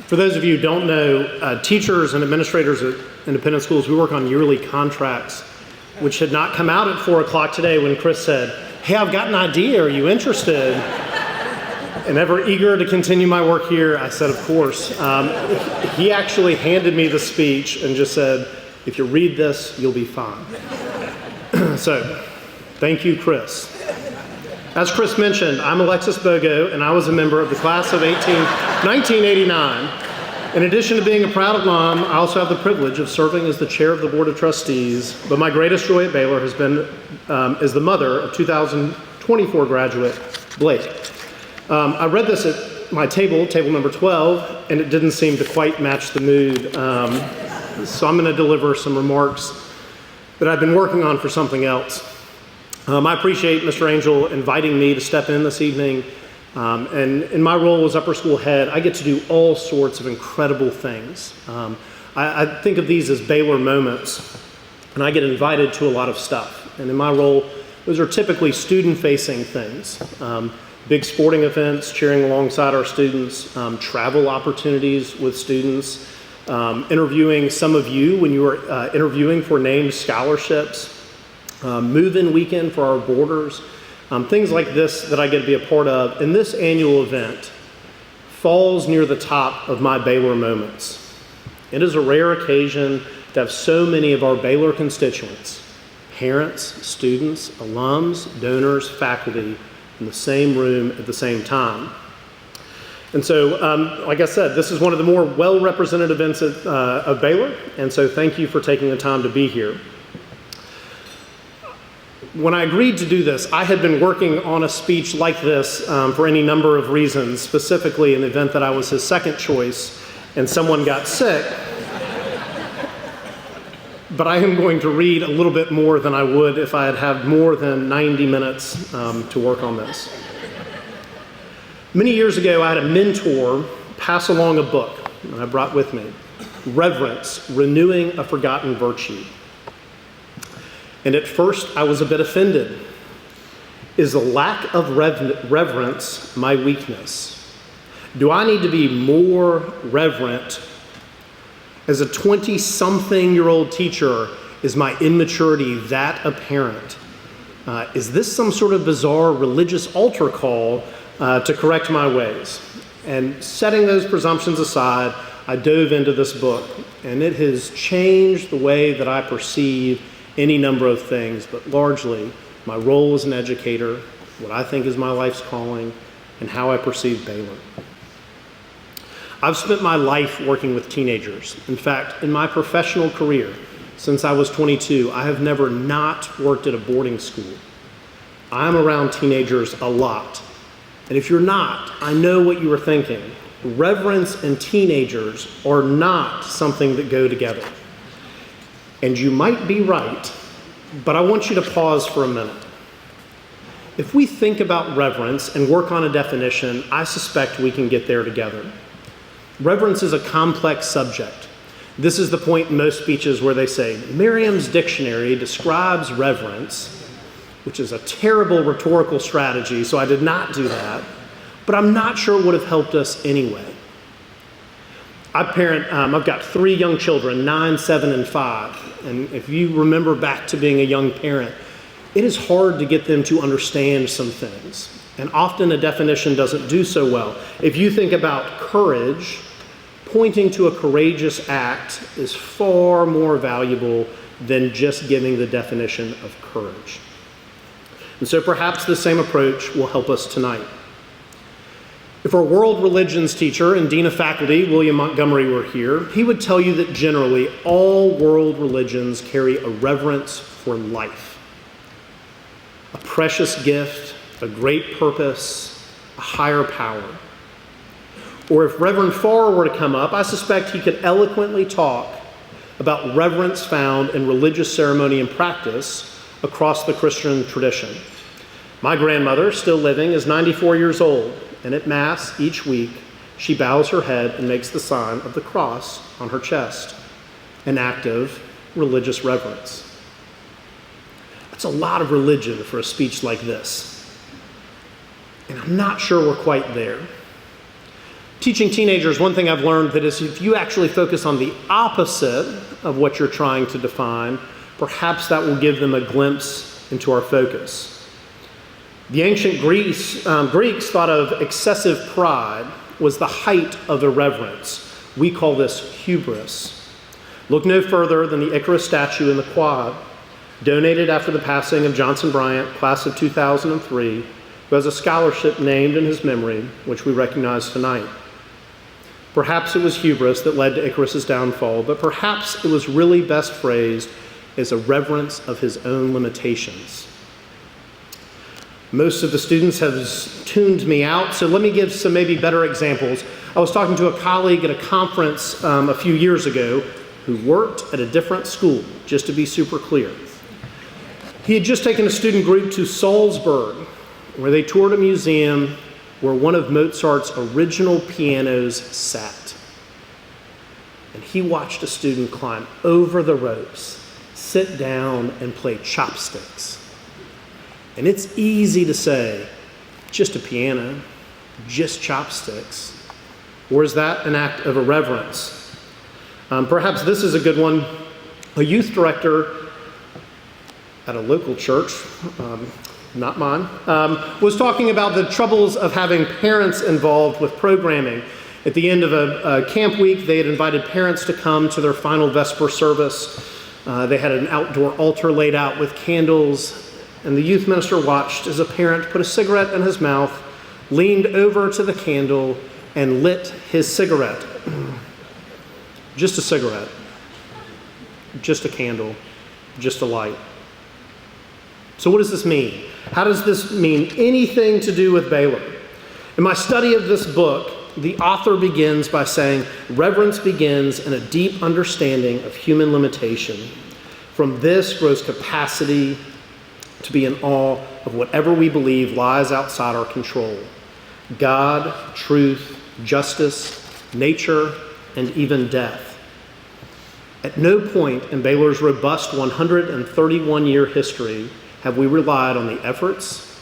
For those of you who don't know, teachers and administrators at independent schools, we work on yearly contracts, which had not come out at 4 o'clock today when Chris said, "Hey, I've got an idea, are you interested?" And ever eager to continue my work here, I said, of course. He actually handed me the speech and just said, "If you read this, you'll be fine." So, thank you, Chris. As Chris mentioned, I'm Alexis Bogo, and I was a member of the class of 1989. In addition to being a proud alum, I also have the privilege of serving as the chair of the Board of Trustees, but my greatest joy at Baylor has been is the mother of 2024 graduate, Blake. I read this at my table number 12, and it didn't seem to quite match the mood, so I'm going to deliver some remarks that I've been working on for something else. I appreciate Mr. Angel inviting me to step in this evening. And in my role as upper school head, I get to do all sorts of incredible things. I think of these as Baylor moments, and I get invited to a lot of stuff. And in my role, those are typically student-facing things. Big sporting events, cheering alongside our students, travel opportunities with students, interviewing some of you when you were interviewing for named scholarships, move-in weekend for our boarders, things like this that I get to be a part of. And this annual event falls near the top of my Baylor moments. It is a rare occasion to have so many of our Baylor constituents, parents, students, alums, donors, faculty, in the same room at the same time. And so, like I said, this is one of the more well-represented events of Baylor, and so thank you for taking the time to be here. When I agreed to do this, I had been working on a speech like this for any number of reasons, specifically in the event that I was his second choice and someone got sick. But I am going to read a little bit more than I would if I had had more than 90 minutes to work on this. Many years ago, I had a mentor pass along a book that I brought with me, Reverence, Renewing a Forgotten Virtue. And at first, I was a bit offended. Is the lack of reverence my weakness? Do I need to be more reverent? As a 20-something-year-old teacher, is my immaturity that apparent? Is this some sort of bizarre religious altar call to correct my ways? And setting those presumptions aside, I dove into this book, and it has changed the way that I perceive any number of things, but largely my role as an educator, what I think is my life's calling, and how I perceive Baylor. I've spent my life working with teenagers. In fact, in my professional career, since I was 22, I have never not worked at a boarding school. I'm around teenagers a lot. And if you're not, I know what you were thinking. Reverence and teenagers are not something that go together. And you might be right, but I want you to pause for a minute. If we think about reverence and work on a definition, I suspect we can get there together. Reverence is a complex subject. This is the point in most speeches where they say, Merriam's dictionary describes reverence, which is a terrible rhetorical strategy, so I did not do that, but I'm not sure it would have helped us anyway. I've got 3 young children, 9, 7, and 5. And if you remember back to being a young parent, it is hard to get them to understand some things. And often a definition doesn't do so well. If you think about courage, pointing to a courageous act is far more valuable than just giving the definition of courage. And so perhaps the same approach will help us tonight. If our world religions teacher and dean of faculty, William Montgomery, were here, he would tell you that generally all world religions carry a reverence for life, a precious gift, a great purpose, a higher power. Or if Reverend Farr were to come up, I suspect he could eloquently talk about reverence found in religious ceremony and practice across the Christian tradition. My grandmother, still living, is 94 years old. And at Mass each week, she bows her head and makes the sign of the cross on her chest, an act of religious reverence. That's a lot of religion for a speech like this. And I'm not sure we're quite there. Teaching teenagers, one thing I've learned that is if you actually focus on the opposite of what you're trying to define, perhaps that will give them a glimpse into our focus. The ancient Greeks thought of excessive pride was the height of irreverence. We call this hubris. Look no further than the Icarus statue in the quad, donated after the passing of Johnson Bryant, class of 2003, who has a scholarship named in his memory, which we recognize tonight. Perhaps it was hubris that led to Icarus's downfall, but perhaps it was really best phrased as a reverence of his own limitations. Most of the students have tuned me out, so let me give some maybe better examples. I was talking to a colleague at a conference a few years ago who worked at a different school, just to be super clear. He had just taken a student group to Salzburg, where they toured a museum where one of Mozart's original pianos sat. And he watched a student climb over the ropes, sit down, and play chopsticks. And it's easy to say, just a piano, just chopsticks. Or is that an act of irreverence? Perhaps this is a good one. A youth director at a local church, not mine, was talking about the troubles of having parents involved with programming. At the end of a camp week, they had invited parents to come to their final Vesper service. They had an outdoor altar laid out with candles, and the youth minister watched as a parent put a cigarette in his mouth, leaned over to the candle, and lit his cigarette. Just a cigarette, just a candle, just a light. So what does this mean? How does this mean anything to do with Baylor? In my study of this book, the author begins by saying, reverence begins in a deep understanding of human limitation. From this grows capacity to be in awe of whatever we believe lies outside our control. God, truth, justice, nature, and even death. At no point in Baylor's robust 131-year history have we relied on the efforts,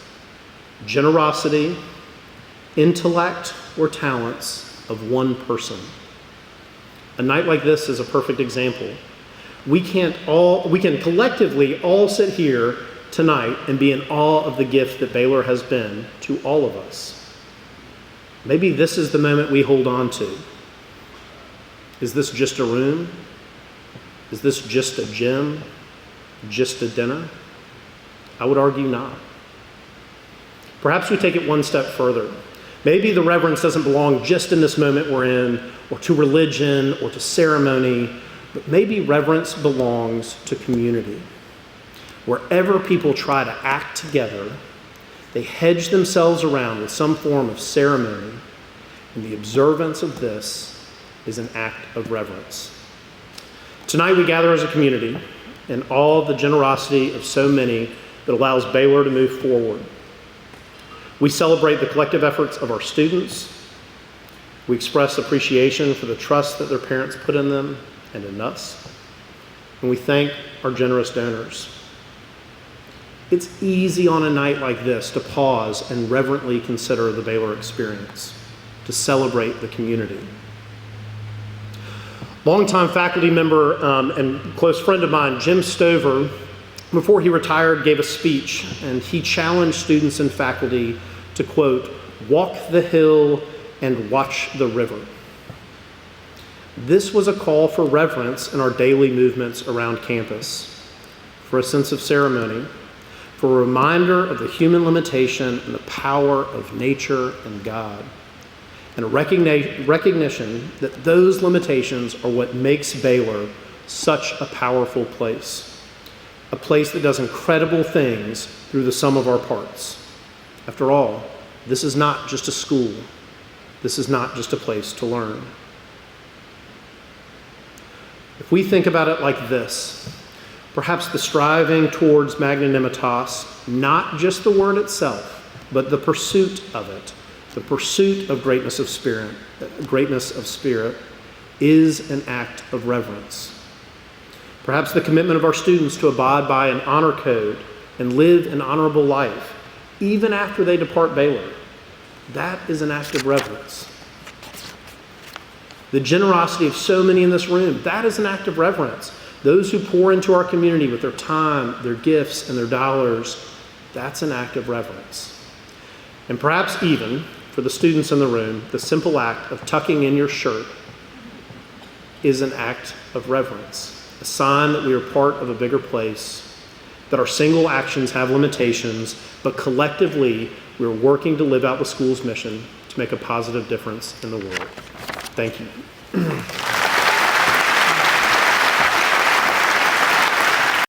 generosity, intellect, or talents of one person. A night like this is a perfect example. We can collectively all sit here tonight and be in awe of the gift that Baylor has been to all of us. Maybe this is the moment we hold on to. Is this just a room? Is this just a gym? Just a dinner? I would argue not. Perhaps we take it one step further. Maybe the reverence doesn't belong just in this moment we're in, or to religion, or to ceremony, but maybe reverence belongs to community. Wherever people try to act together, they hedge themselves around with some form of ceremony, and the observance of this is an act of reverence. Tonight we gather as a community in all the generosity of so many that allows Baylor to move forward. We celebrate the collective efforts of our students. We express appreciation for the trust that their parents put in them and in us. And we thank our generous donors. It's easy on a night like this to pause and reverently consider the Baylor experience, to celebrate the community. Longtime faculty member and close friend of mine, Jim Stover, before he retired, gave a speech, and he challenged students and faculty to, quote, walk the hill and watch the river. This was a call for reverence in our daily movements around campus, for a sense of ceremony, for a reminder of the human limitation and the power of nature and God, and a recognition that those limitations are what makes Baylor such a powerful place, a place that does incredible things through the sum of our parts. After all, this is not just a school. This is not just a place to learn. If we think about it like this, perhaps the striving towards magnanimitas, not just the word itself, but the pursuit of it, the pursuit of greatness of spirit, is an act of reverence. Perhaps the commitment of our students to abide by an honor code and live an honorable life, even after they depart Baylor, that is an act of reverence. The generosity of so many in this room, that is an act of reverence. Those who pour into our community with their time, their gifts, and their dollars, that's an act of reverence. And perhaps even, for the students in the room, the simple act of tucking in your shirt is an act of reverence, a sign that we are part of a bigger place, that our single actions have limitations, but collectively we're working to live out the school's mission to make a positive difference in the world. Thank you.